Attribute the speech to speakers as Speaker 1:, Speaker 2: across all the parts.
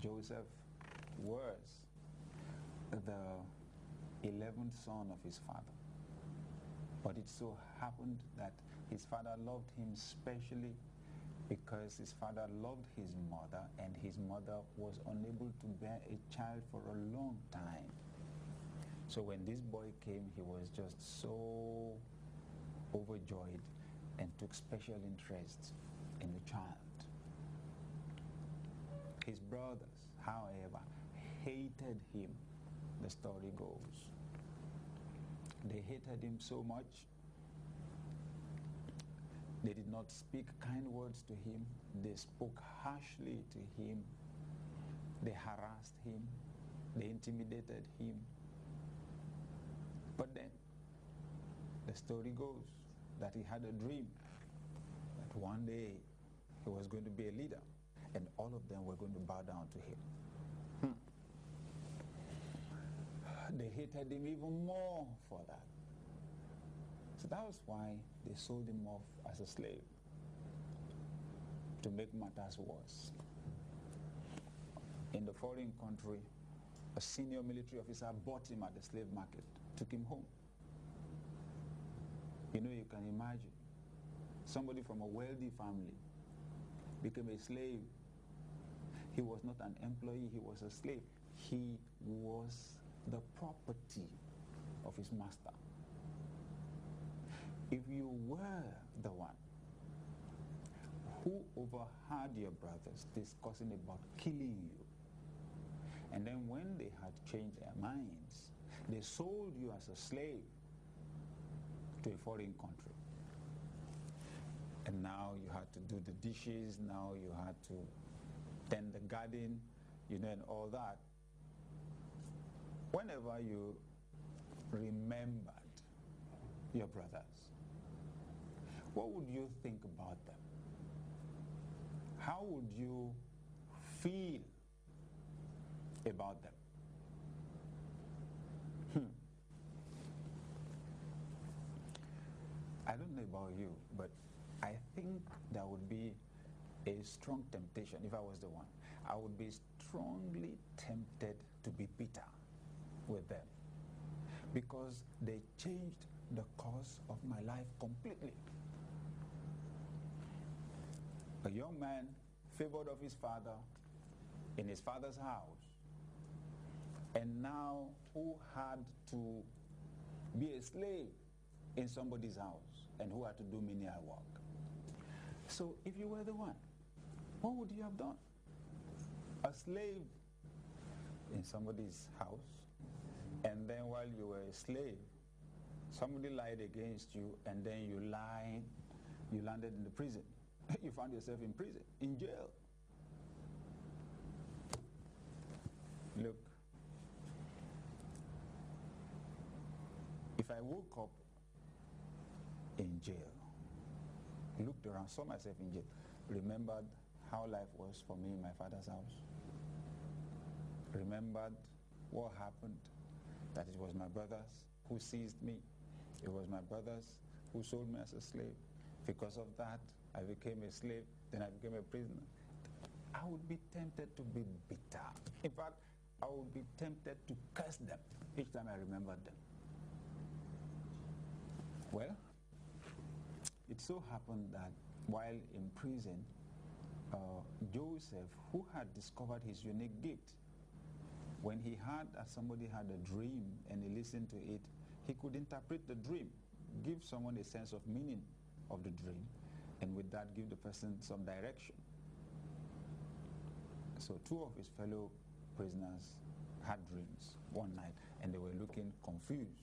Speaker 1: Joseph was the 11th son of his father. But it so happened that his father loved him specially because his father loved his mother, and his mother was unable to bear a child for a long time. So when this boy came, he was just so overjoyed and took special interest in the child. His brothers, however, hated him, the story goes. They hated him so much, they did not speak kind words to him. They spoke harshly to him. They harassed him. They intimidated him. But then, the story goes that he had a dream that one day he was going to be a leader, and all of them were going to bow down to him. They hated him even more for that. So that was why they sold him off as a slave, to make matters worse. In the foreign country, a senior military officer bought him at the slave market, took him home. You know, you can imagine somebody from a wealthy family became a slave. He was not an employee, he was a slave. He was the property of his master. If you were the one who overheard your brothers discussing about killing you, and then when they had changed their minds, they sold you as a slave to a foreign country, and now you had to do the dishes, now you had to tend the garden, you know, and all that. Whenever you remembered your brothers, what would you think about them? How would you feel about them? I don't know about you, but I think there would be a strong temptation. If I was the one, I would be strongly tempted to be bitter with them, because they changed the course of my life completely. A young man favored of his father in his father's house, and now who had to be a slave in somebody's house, and who had to do menial work. So if you were the one, what would you have done? A slave in somebody's house, and then while you were a slave, somebody lied against you, and then you landed in the prison. You found yourself in prison, in jail. Look, if I woke up in jail, looked around, saw myself in jail, remembered how life was for me in my father's house, remembered what happened, that it was my brothers who seized me, it was my brothers who sold me as a slave. Because of that, I became a slave, then I became a prisoner. I would be tempted to be bitter. In fact, I would be tempted to curse them each time I remembered them. Well, it so happened that while in prison, Joseph, who had discovered his unique gift, when he heard that somebody had a dream and he listened to it, he could interpret the dream, give someone a sense of meaning of the dream, and with that give the person some direction. So two of his fellow prisoners had dreams one night, and they were looking confused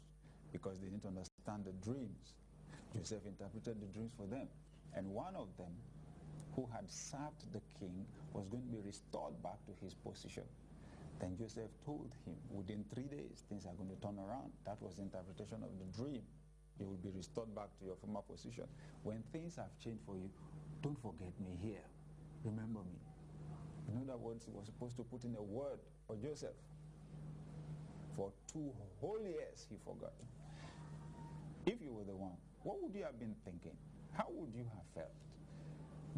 Speaker 1: because they didn't understand the dreams. Joseph interpreted the dreams for them, and one of them, who had served the king, was going to be restored back to his position. Then Joseph told him, within 3 days, things are going to turn around. That was the interpretation of the dream. You will be restored back to your former position. When things have changed for you, don't forget me here. Remember me. In other words, he was supposed to put in a word for Joseph. For 2 whole years, he forgot. If you were the one, what would you have been thinking? How would you have felt?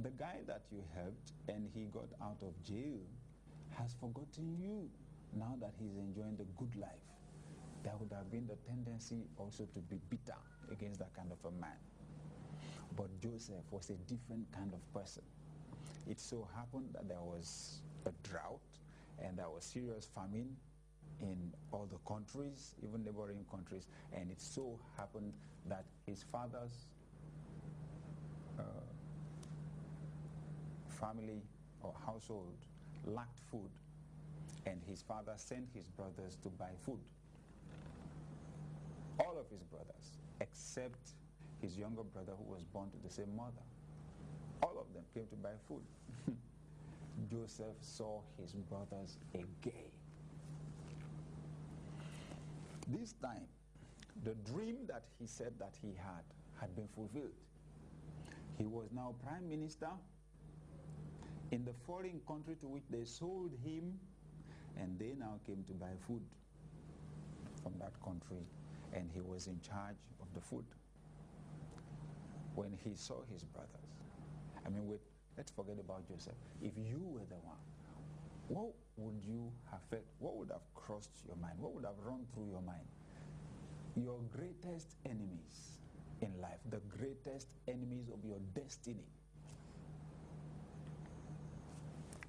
Speaker 1: The guy that you helped and he got out of jail, has forgotten you now that he's enjoying the good life. There would have been the tendency also to be bitter against that kind of a man. But Joseph was a different kind of person. It so happened that there was a drought and there was serious famine in all the countries, even neighboring countries, and it so happened that his father's family or household lacked food, and his father sent his brothers to buy food. All of his brothers, except his younger brother who was born to the same mother. All of them came to buy food. Joseph saw his brothers again. This time, the dream that he said that he had been fulfilled. He was now prime minister in the foreign country to which they sold him, and they now came to buy food from that country, and he was in charge of the food. When he saw his brothers, let's forget about Joseph. If you were the one, what would you have felt? What would have crossed your mind? What would have run through your mind? Your greatest enemies in life, the greatest enemies of your destiny,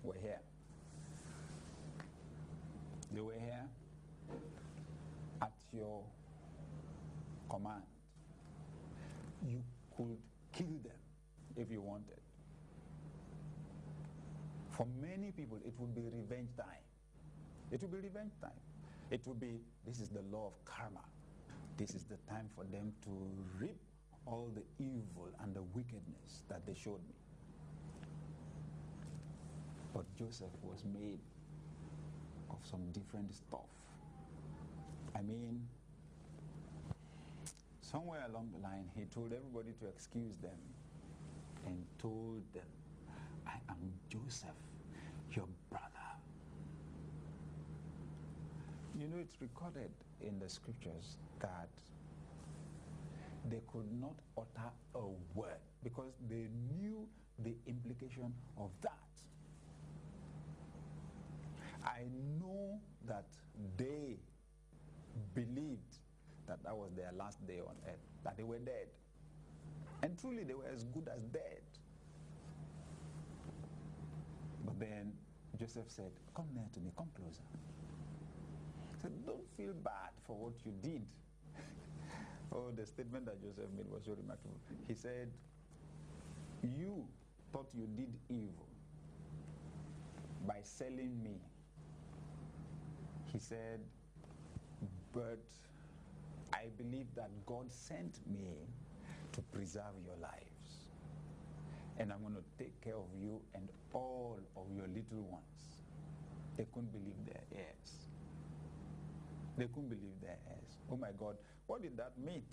Speaker 1: were here. They were here at your command. You could kill them if you wanted. For many people, it would be revenge time. It would be revenge time. It would be, this is the law of karma. This is the time for them to reap all the evil and the wickedness that they showed me. But Joseph was made of some different stuff. Somewhere along the line, he told everybody to excuse them and told them, I am Joseph, your brother. It's recorded in the scriptures that they could not utter a word because they knew the implication of that. I know that they believed that was their last day on earth, that they were dead. And truly they were as good as dead. But then Joseph said, come near to me, come closer. He said, don't feel bad for what you did. Oh, the statement that Joseph made was so remarkable. He said, you thought you did evil by selling me. He said, but I believe that God sent me to preserve your lives. And I'm going to take care of you and all of your little ones. They couldn't believe their ears. They couldn't believe their ears. Oh my God, what did that mean?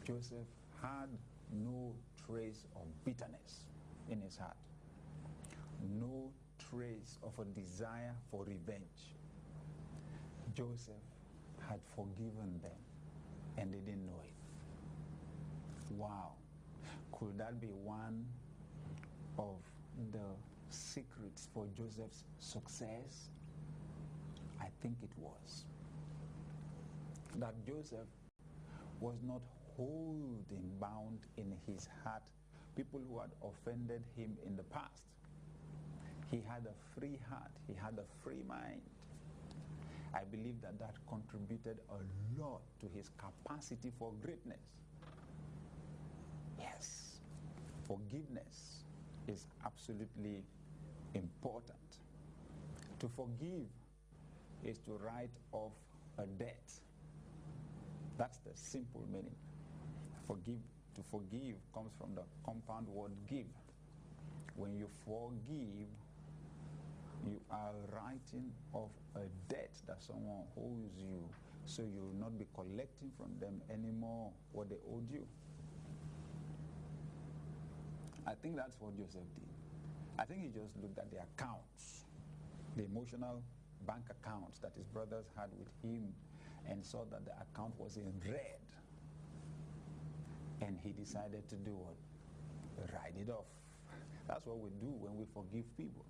Speaker 1: Joseph had no trace of bitterness in his heart. No trace of a desire for revenge. Joseph had forgiven them and they didn't know it. Wow. Could that be one of the secrets for Joseph's success? I think it was. That Joseph was not holding bound in his heart people who had offended him in the past. He had a free heart. He had a free mind. I believe that that contributed a lot to his capacity for greatness. Yes, forgiveness is absolutely important. To forgive is to write off a debt. That's the simple meaning. To forgive comes from the compound word give. When you forgive, you are writing off a debt that someone owes you, so you will not be collecting from them anymore what they owed you. I think that's what Joseph did. I think he just looked at the accounts, the emotional bank accounts that his brothers had with him, and saw that the account was in red. And he decided to do what? Write it off. That's what we do when we forgive people.